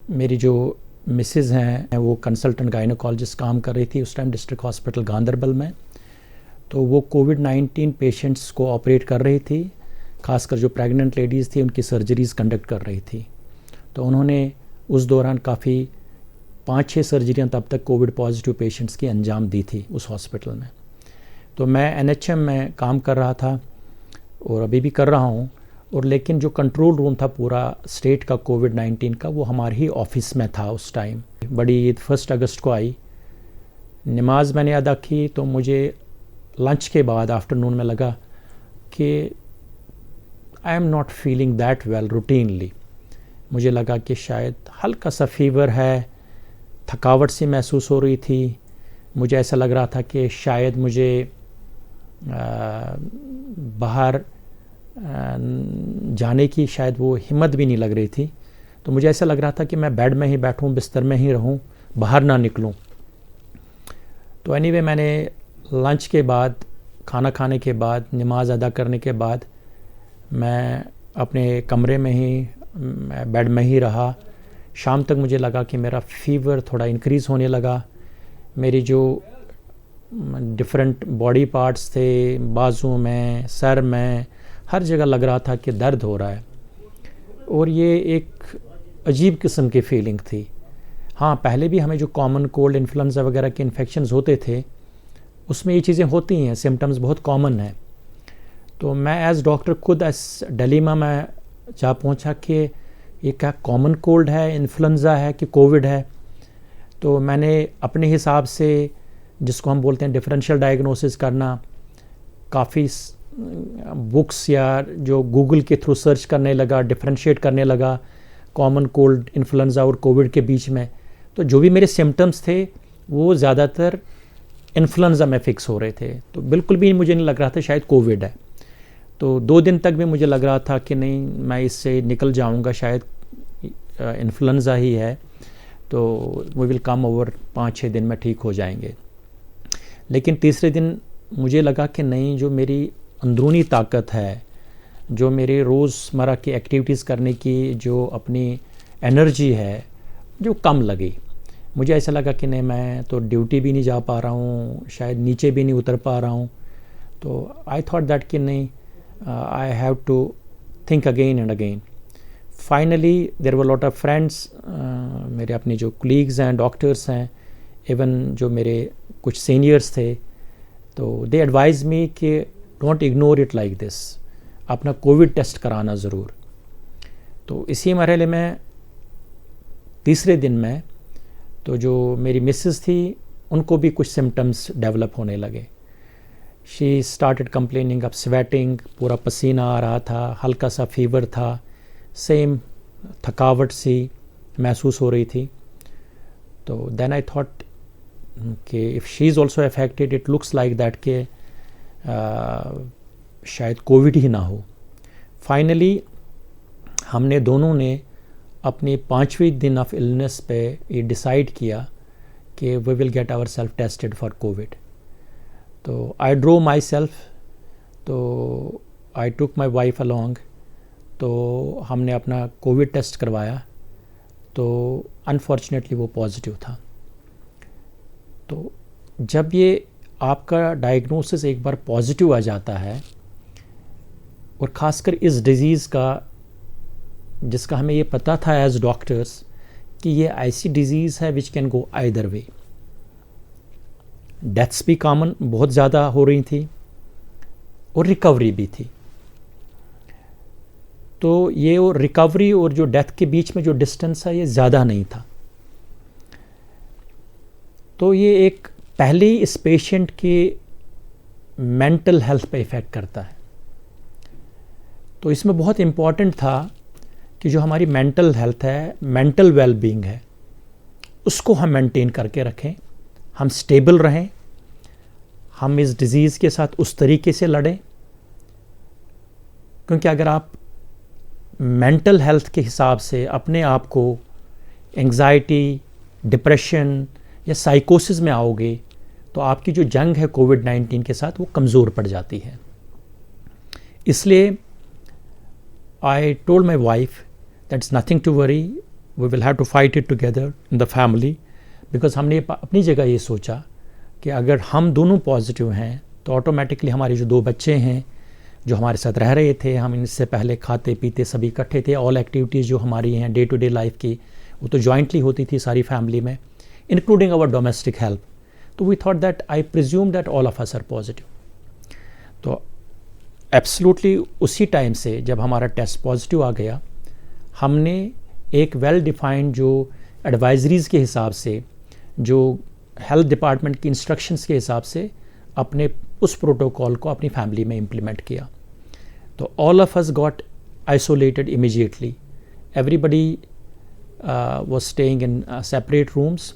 मेरी जो मिसेज़ हैं वो कंसल्टेंट गायनोकोलॉजिस्ट काम कर रही थी उस टाइम डिस्ट्रिक्ट हॉस्पिटल गांधरबल में। तो वो कोविड-19 पेशेंट्स को ऑपरेट कर रही थी, खासकर जो प्रेग्नेंट लेडीज़ थी उनकी सर्जरीज़ कंडक्ट कर रही थी। तो उन्होंने उस दौरान काफ़ी 5-6 सर्जरियाँ तब तक कोविड पॉजिटिव पेशेंट्स की अंजाम दी थी उस हॉस्पिटल में। तो मैं एनएचएम में काम कर रहा था और अभी भी कर रहा हूँ, और लेकिन जो कंट्रोल रूम था पूरा स्टेट का कोविड-19 का वो हमारे ही ऑफिस में था उस टाइम। बड़ी ईद 1 अगस्त को आई, नमाज मैंने अदा की तो मुझे लंच के बाद आफ्टरनून में लगा कि I am not feeling that well routinely. मुझे लगा कि शायद हल्का सा फीवर है, थकावट सी महसूस हो रही थी। मुझे ऐसा लग रहा था कि शायद मुझे बाहर जाने की शायद वो हिम्मत भी नहीं लग रही थी। तो मुझे ऐसा लग रहा था कि मैं बेड में ही बैठूं, बिस्तर में ही रहूं, बाहर ना निकलूं। तो एनीवे मैंने लंच के बाद, खाना खाने के बाद, नमाज अदा करने के बाद मैं अपने कमरे में ही, बेड में ही रहा। शाम तक मुझे लगा कि मेरा फीवर थोड़ा इंक्रीज़ होने लगा। मेरी जो डिफरेंट बॉडी पार्ट्स थे, बाजू में, सर में, हर जगह लग रहा था कि दर्द हो रहा है, और ये एक अजीब किस्म की फीलिंग थी। हाँ, पहले भी हमें जो कॉमन कोल्ड, इन्फ्लुएंजा वगैरह के इन्फेक्शंस होते थे उसमें ये चीज़ें होती हैं, सिम्टम्स बहुत कॉमन हैं। तो मैं एज डॉक्टर खुद एज डिलेमा में जा पहुंचा कि ये क्या कॉमन कोल्ड है, इन्फ्लुएंजा है कि कोविड है। तो मैंने अपने हिसाब से, जिसको हम बोलते हैं डिफरेंशियल डायग्नोसिस करना, काफ़ी बुक्स या जो गूगल के थ्रू सर्च करने लगा, डिफरेंशिएट करने लगा कॉमन कोल्ड, इन्फ्लुएंजा और कोविड के बीच में। तो जो भी मेरे सिम्टम्स थे वो ज़्यादातर इन्फ्लुएंजा में फिक्स हो रहे थे। तो बिल्कुल भी मुझे नहीं लग रहा था शायद कोविड है। तो 2 दिन तक भी मुझे लग रहा था कि नहीं, मैं इससे निकल जाऊंगा, शायद इन्फ्लुएंजा ही है, तो वी विल कम ओवर, 5-6 दिन में ठीक हो जाएंगे। लेकिन तीसरे दिन मुझे लगा कि नहीं, जो मेरी अंदरूनी ताकत है, जो मेरे रोज़मर्रा की एक्टिविटीज़ करने की जो अपनी एनर्जी है, जो कम लगी। मुझे ऐसा लगा कि नहीं, मैं तो ड्यूटी भी नहीं जा पा रहा हूँ, शायद नीचे भी नहीं उतर पा रहा हूँ। तो आई थॉट दैट कि नहीं, I have to think again and again. Finally there were lot of friends, मेरे अपने जो कलीग्स हैं, डॉक्टर्स हैं, इवन जो मेरे कुछ सीनियर्स थे, तो दे एडवाइज मी कि don't ignore it like this, अपना कोविड टेस्ट कराना ज़रूर। तो इसी मरहले में तीसरे दिन में तो जो मेरी मिसेस थी उनको भी कुछ सिम्टम्स डेवलप होने लगे। She started complaining of sweating, पूरा पसीना आ रहा था, हल्का सा फीवर था, सेम थकावट सी महसूस हो रही थी। तो देन आई थॉट कि if she is also affected, it looks like that कि शायद कोविड ही ना हो। फाइनली हमने दोनों ने अपनी 5वें दिन ऑफ इलनेस पे ये डिसाइड किया कि we will get our self tested for Covid. तो आई ड्रो माई सेल्फ, तो आई टुक माई वाइफ अलॉन्ग। तो हमने अपना कोविड टेस्ट करवाया, तो अनफॉर्चुनेटली वो पॉजिटिव था। तो जब ये आपका डायग्नोसिस एक बार पॉजिटिव आ जाता है, और ख़ासकर इस डिज़ीज़ का, जिसका हमें ये पता था एज डॉक्टर्स कि ये ऐसी डिज़ीज़ है which can go either way. Deaths भी कॉमन बहुत ज़्यादा हो रही थी और रिकवरी भी थी। तो ये और रिकवरी और जो डेथ के बीच में जो डिस्टेंस है ये ज़्यादा नहीं था। तो ये एक पहले ही इस पेशेंट के मेंटल हेल्थ पे इफ़ेक्ट करता है। तो इसमें बहुत इम्पॉर्टेंट था कि जो हमारी मेंटल हेल्थ है, मेंटल वेलबींग है, उसको हम मेंटेन करके रखें, हम स्टेबल रहें, हम इस डिज़ीज़ के साथ उस तरीके से लड़ें। क्योंकि अगर आप मेंटल हेल्थ के हिसाब से अपने आप को एंग्जाइटी, डिप्रेशन या साइकोसिस में आओगे, तो आपकी जो जंग है कोविड-19 के साथ वो कमज़ोर पड़ जाती है। इसलिए I told my wife that's nothing to worry, we will have to fight it together in the family, because हमने अपनी जगह ये सोचा कि अगर हम दोनों पॉजिटिव हैं तो ऑटोमेटिकली हमारे जो 2 बच्चे हैं जो हमारे साथ रह रहे थे, हम इनसे पहले खाते पीते सभी इकट्ठे थे, ऑल एक्टिविटीज़ जो हमारी हैं डे टू डे लाइफ की वो तो जॉइंटली होती थी सारी फैमिली में, इंक्लूडिंग आवर डोमेस्टिक हेल्प. तो we thought that, I presume that all of us are positive. तो एब्सोल्युटली उसी टाइम से जब हमारा टेस्ट पॉजिटिव आ गया, हमने एक वेल डिफाइंड जो एडवाइजरीज़ के हिसाब से, जो हेल्थ डिपार्टमेंट की इंस्ट्रक्शंस के हिसाब से अपने उस प्रोटोकॉल को अपनी फैमिली में इम्प्लीमेंट किया. तो all of us got isolated immediately. Everybody was staying in separate rooms.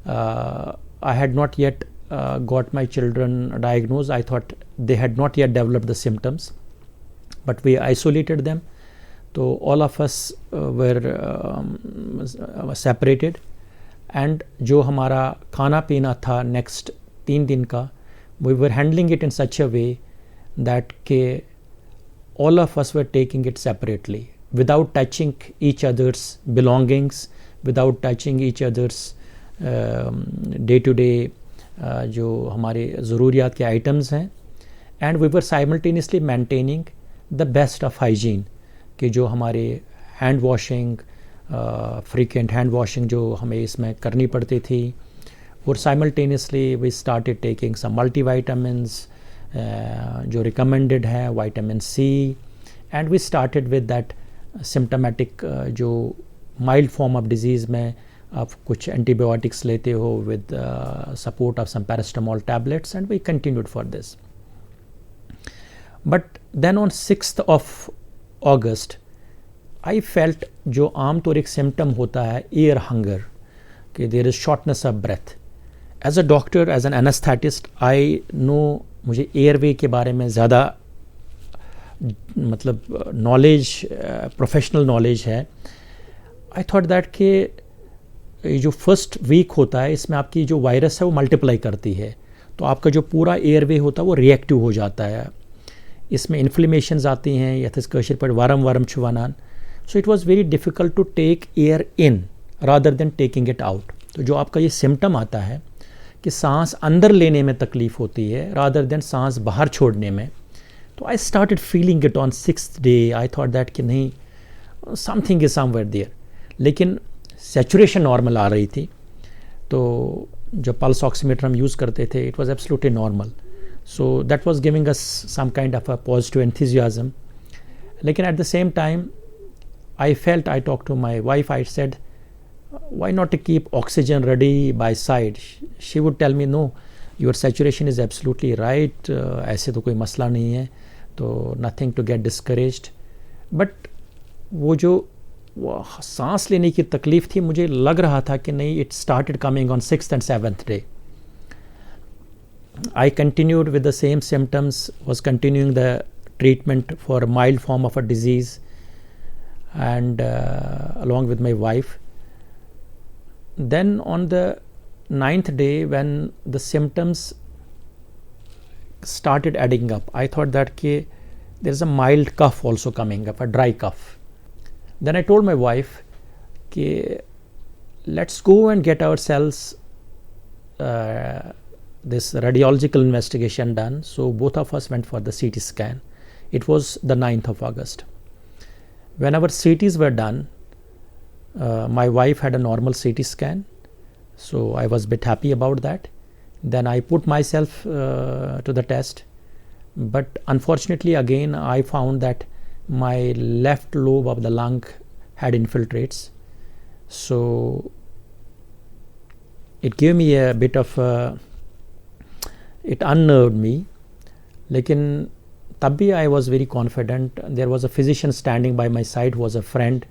I had not yet got my children diagnosed. I thought they had not yet developed the symptoms, but we isolated them. So all of us were separated, and जो हमारा खाना पीना था next 3 दिन का, we were handling it in such a way that के all of us were taking it separately, without touching each other's belongings, without touching each other's day to day जो हमारे ज़रूरियात के आइटम्स हैं. And we were simultaneously maintaining the best of hygiene, कि जो हमारे hand washing, frequent hand washing जो हमें इसमें करनी पड़ती थी, और simultaneously we started taking some multivitamins जो रिकमेंडेड है, vitamin C, and we started with that symptomatic जो माइल्ड फॉर्म ऑफ डिजीज़ में आप कुछ एंटीबायोटिक्स लेते हो with support of some paracetamol tablets, and we continued for this. But then on 6th of August I felt जो आमतौर एक symptom होता है एयर हंगर, कि there is shortness of breath. As a doctor, as an anaesthetist, I know, मुझे airway के बारे में ज़्यादा मतलब नॉलेज, प्रोफेशनल नॉलेज है. आई थॉट दैट कि जो फर्स्ट वीक होता है इसमें आपकी जो वायरस है वो मल्टीप्लाई करती है, तो आपका जो पूरा एयरवे होता है वो रिएक्टिव हो जाता है, इसमें इन्फ्लेमेशंस आती हैं, यथस कशर पर वारम वारम छुवानान. So it was very difficult to take air in rather than taking it out. तो जो आपका ये सिम्टम आता है कि सांस अंदर लेने में तकलीफ़ होती है रादर देन सांस बाहर छोड़ने में, तो I started feeling it on 6th day. I thought that कि नहीं, समथिंग इज समवेयर देयर. लेकिन सैचुरेशन नॉर्मल आ रही थी, तो जो पल्स ऑक्सीमीटर हम यूज़ करते थे, it was absolutely normal. So that was giving us some kind of a positive enthusiasm. लेकिन at the same time I felt, I talk to my wife, I said why not to keep oxygen ready by side. She would tell me, no, your saturation is absolutely right, ऐसे तो कोई मसला नहीं है, तो nothing to get discouraged. But वो जो सांस लेने की तकलीफ़ थी, मुझे लग रहा था कि नहीं, it started coming on 6th and 7th day. I continued with the same symptoms, was continuing the treatment for a mild form of a disease, and along with my wife. Then on the 9th day, when the symptoms started adding up, I thought that there's a mild cough also coming up, a dry cough. Then I told my wife, let's go and get ourselves this radiological investigation done. So both of us went for the CT scan. It was the 9th of August. When our CTs were done, my wife had a normal CT scan, so I was a bit happy about that. Then I put myself to the test, but unfortunately again I found that my left lobe of the lung had infiltrates, so it gave me a bit of it unnerved me. लेकिन तब भी I was very confident. There was a physician standing by my side who was a friend.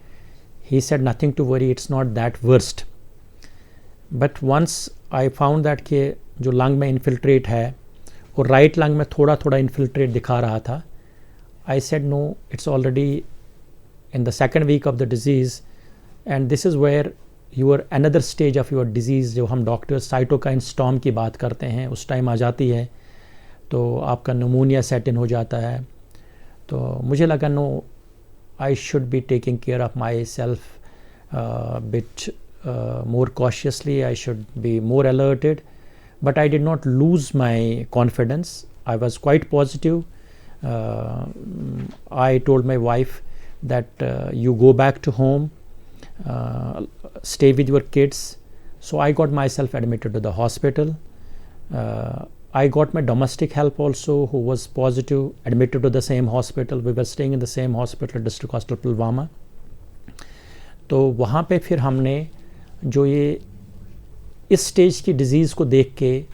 He said, nothing to worry, it's not that worst. But once I found that कि जो lung में infiltrate है और right lung में थोड़ा थोड़ा infiltrate दिखा रहा था, I said no, it's already in the 2nd week of the disease, and this is where your another stage of your disease, जो हम डॉक्टर्स साइटोकाइन स्टॉर्म की बात करते हैं, उस टाइम आ जाती है, तो आपका न्यूमोनिया सेट इन हो जाता है. तो मुझे लगा no, I should be taking care of myself bit more cautiously. I should be more alerted, but I did not lose my confidence. I was quite positive. I told my wife that you go back to home, stay with your kids. So I got myself admitted to the hospital. I got my domestic help also, who was positive, admitted to the same hospital. We were staying in the same hospital, District Hospital Pulwama. तो वहाँ पे फिर हमने जो ये इस stage की disease को देख के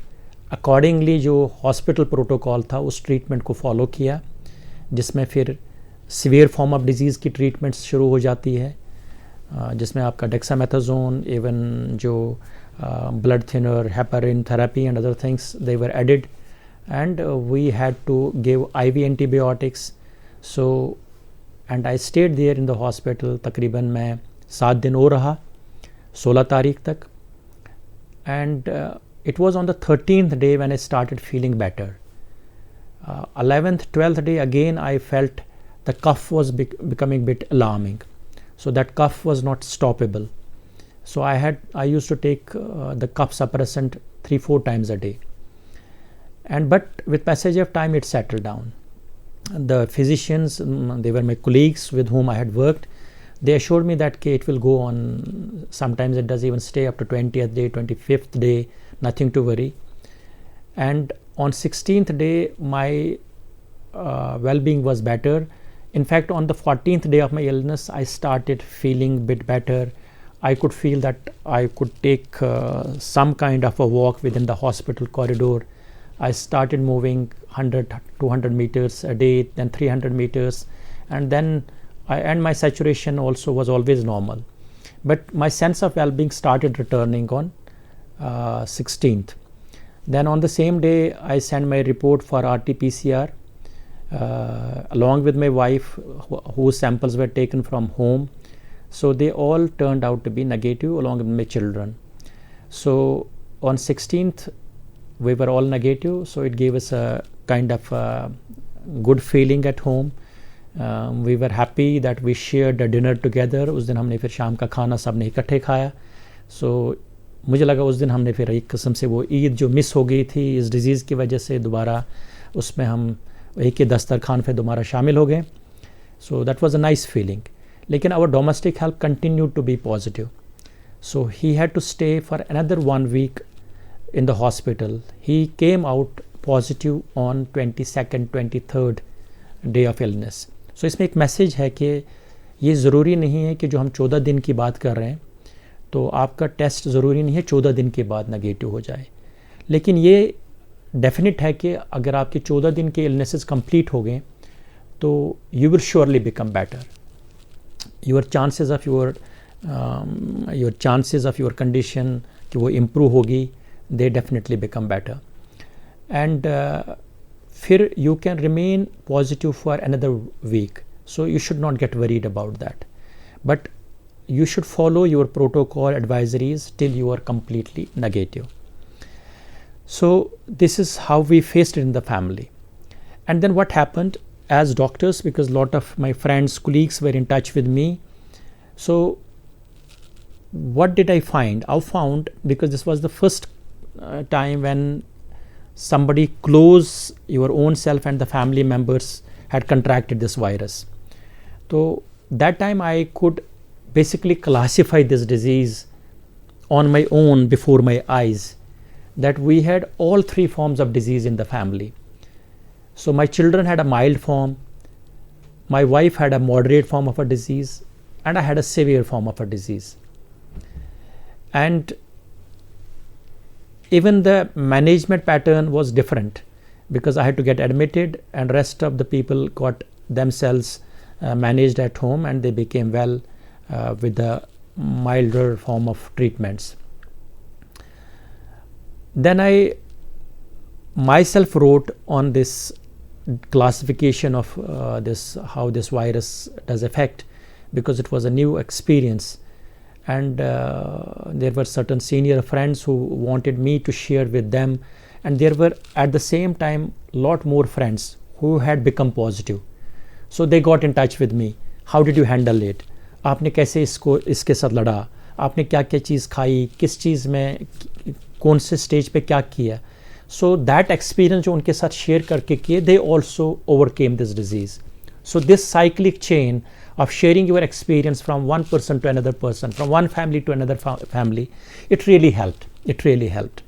अकॉर्डिंगली जो हॉस्पिटल प्रोटोकॉल था उस ट्रीटमेंट को फॉलो किया, जिसमें फिर सीवियर फॉर्म ऑफ डिज़ीज़ की ट्रीटमेंट्स शुरू हो जाती है, जिसमें आपका डेक्सामेथाजोन, इवन जो blood thinner, heparin therapy and other things, they were added, and we had to give IV antibiotics. So and I stayed there in the hospital. तकरीबन मैं 7 दिन और रहा, 16 तारीख तक, and it was on the 13th day when I started feeling better. 11th 12th day again I felt the cough was becoming a bit alarming, so that cough was not stoppable. So I used to take the cough suppressant 3-4 times a day, but with passage of time it settled down. The physicians, they were my colleagues with whom I had worked. They assured me that it will go on. Sometimes it does even stay up to 20th day, 25th day, nothing to worry. And on 16th day my well-being was better. In fact, on the 14th day of my illness I started feeling a bit better. I could feel that I could take some kind of a walk within the hospital corridor. I started moving 100-200 meters a day, then 300 meters, and then my saturation also was always normal. But my sense of well-being started returning on 16th. Then on the same day I sent my report for RT-PCR along with my wife, whose samples were taken from home. So they all turned out to be negative along with my children. So on 16th we were all negative, so it gave us a kind of a good feeling at home. We were happy that we shared a dinner together. उस दिन हमने फिर शाम का खाना सब ने इकट्ठे खाया. So मुझे लगा उस दिन हमने फिर एक किस्म से वो ईद जो मिस हो गई थी इस डिज़ीज़ की वजह से दोबारा उसमें हम एक ही दस्तरखान पे दोबारा शामिल हो गए. So that was a nice feeling. लेकिन our domestic help continued to be positive. So he had to stay for another 1 week in the hospital. He came out positive on 22nd, 23rd day of illness. So इसमें एक message है कि ये ज़रूरी नहीं है कि जो हम 14 दिन की बात कर रहे हैं तो आपका टेस्ट ज़रूरी नहीं है 14 दिन के बाद नेगेटिव हो जाए, लेकिन ये डेफिनेट है कि अगर आपके 14 दिन के इलनेसेस कंप्लीट हो गए तो you will surely become better. Your chances of your condition कि वो इम्प्रूव होगी, they definitely become better. And फिर you can remain positive for another week. So you should not get worried about that. But you should follow your protocol advisories till you are completely negative. So this is how we faced it in the family. And then what happened as doctors, because a lot of my friends, colleagues were in touch with me. So what did I find? I found, because this was the first time when somebody close your own self and the family members had contracted this virus. So that time I could basically classify this disease on my own before my eyes, that we had all 3 forms of disease in the family. So my children had a mild form, my wife had a moderate form of a disease, and I had a severe form of a disease. And even the management pattern was different, because I had to get admitted and rest of the people got themselves managed at home, and they became well with the milder form of treatments. Then I myself wrote on this classification of how this virus does affect, because it was a new experience. And there were certain senior friends who wanted me to share with them, and there were at the same time lot more friends who had become positive. So they got in touch with me. How did you handle it? आपने कैसे इसके साथ लड़ा, आपने क्या क्या चीज़ खाई, किस चीज़ में कौन से स्टेज पे क्या किया. सो दैट एक्सपीरियंस जो उनके साथ शेयर करके किए, they also overcame this disease. So this cyclic chain of sharing your experience from one person to another person, from one family to another family, it really helped. It really helped.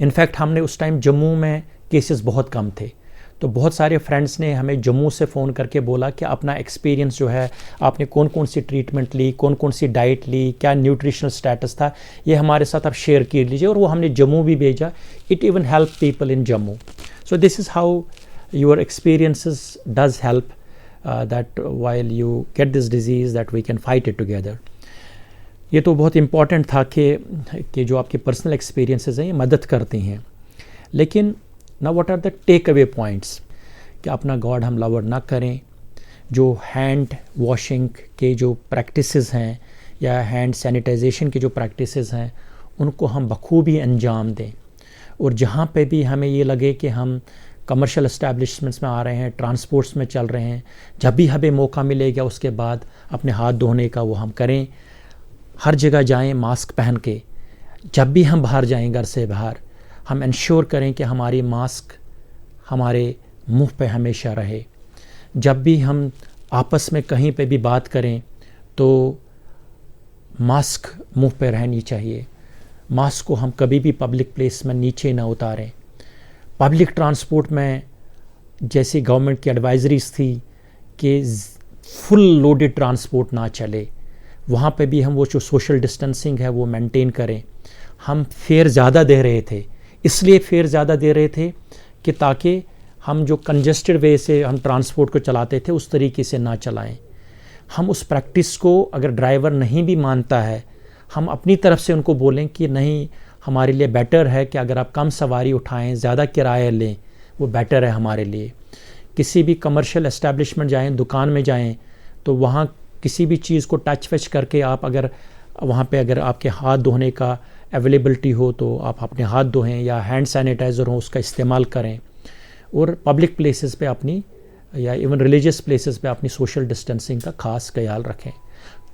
In fact, हमने उस time Jammu में cases बहुत कम थे, तो बहुत सारे friends ने हमें जम्मू से फ़ोन करके बोला कि अपना एक्सपीरियंस जो है, आपने कौन कौन सी ट्रीटमेंट ली, कौन कौन सी डाइट ली, क्या न्यूट्रिशनल स्टेटस था, ये हमारे साथ आप शेयर कर लीजिए. और वो हमने जम्मू भी भेजा. It even help people in Jammu. So this is how your experiences does help that while you get this disease that we can fight it together. ये तो बहुत इम्पॉर्टेंट था कि जो आपके पर्सनल एक्सपीरियंसेस हैं ये मदद करती हैं. लेकिन ना what are the takeaway points, कि अपना गॉड हम लवर ना करें. जो हैंड वॉशिंग के जो प्रैक्टिसेस हैं या हैंड सैनिटाइजेशन की जो प्रैक्टिसेस हैं उनको हम बखूबी अंजाम दें. और जहाँ पे भी हमें ये लगे कि हम कमर्शियल एस्टैब्लिशमेंट्स में आ रहे हैं, ट्रांसपोर्ट्स में चल रहे हैं, जब भी हमें मौका मिलेगा उसके बाद अपने हाथ धोने का वो हम करें. हर जगह जाएं मास्क पहन के. जब भी हम बाहर जाएं घर से बाहर, हम इंश्योर करें कि हमारी मास्क हमारे मुंह पे हमेशा रहे. जब भी हम आपस में कहीं पे भी बात करें तो मास्क मुंह पे रहनी चाहिए. मास्क को हम कभी भी पब्लिक प्लेस में नीचे ना उतारें. पब्लिक ट्रांसपोर्ट में जैसी गवर्नमेंट की एडवाइजरीज थी कि फुल लोडेड ट्रांसपोर्ट ना चले, वहाँ पे भी हम वो जो सोशल डिस्टेंसिंग है वो मेंटेन करें. हम फेयर ज़्यादा दे रहे थे, इसलिए फेयर ज़्यादा दे रहे थे कि ताकि हम जो कंजेस्टेड वे से हम ट्रांसपोर्ट को चलाते थे उस तरीके से ना चलाएं. हम उस प्रैक्टिस को अगर ड्राइवर नहीं भी मानता है, हम अपनी तरफ से उनको बोलें कि नहीं, हमारे लिए बेटर है कि अगर आप कम सवारी उठाएं, ज़्यादा किराया लें, वो बेटर है हमारे लिए. किसी भी कमर्शियल एस्टैब्लिशमेंट जाएं, दुकान में जाएं, तो वहाँ किसी भी चीज़ को टच वच करके आप अगर वहाँ पे अगर आपके हाथ धोने का अवेलेबिलिटी हो तो आप अपने हाथ धोएं, या हैंड सैनिटाइज़र हो उसका इस्तेमाल करें. और पब्लिक प्लेसेस पे अपनी या इवन रिलीजियस प्लेसेस पे अपनी सोशल डिस्टेंसिंग का ख़ास ख्याल रखें,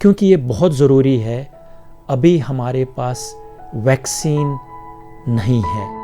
क्योंकि ये बहुत ज़रूरी है. अभी हमारे पास वैक्सीन नहीं है.